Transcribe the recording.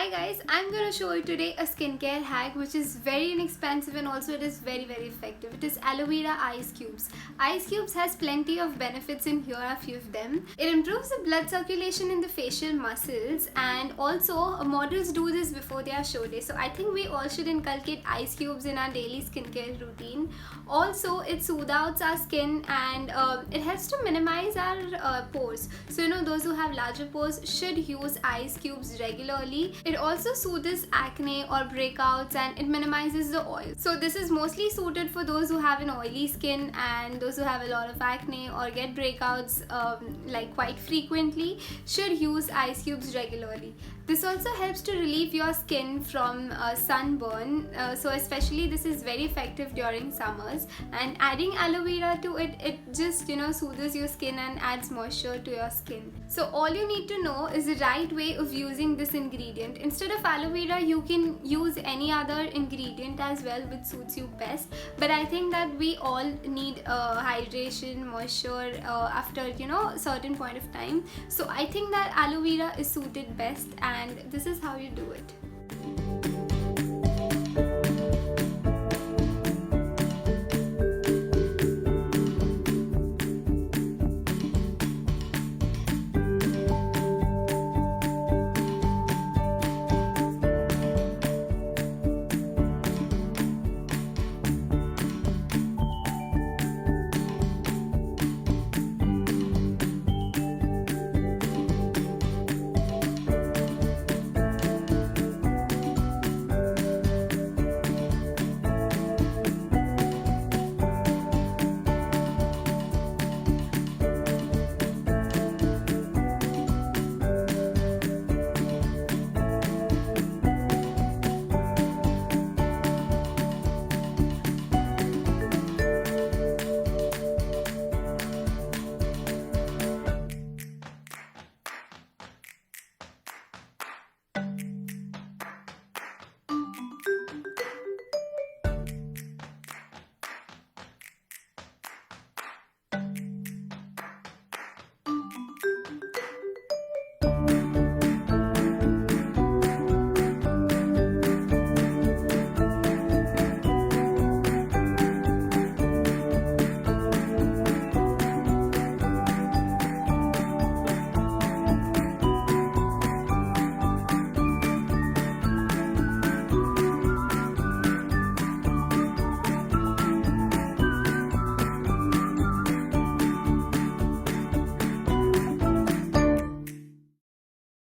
Hi guys, I'm going to show you today a skincare hack which is very inexpensive and also it is very effective. It is aloe vera ice cubes. Ice cubes has plenty of benefits and here are a few of them. It improves the blood circulation in the facial muscles and also models do this before their show day. So I think we all should inculcate ice cubes in our daily skincare routine. Also it soothes out our skin and it helps to minimize our pores. So those who have larger pores should use ice cubes regularly. It also soothes acne or breakouts and it minimizes the oil. So this is mostly suited for those who have an oily skin and those who have a lot of acne or get breakouts like quite frequently should use ice cubes regularly. This also helps to relieve your skin from sunburn. So especially this is very effective during summers, and adding aloe vera to it just soothes your skin and adds moisture to your skin. So all you need to know is the right way of using this ingredient. Instead of aloe vera you can use any other ingredient as well which suits you best, but I think that we all need hydration, moisture after a certain point of time. So I think that aloe vera is suited best and this is how you do it.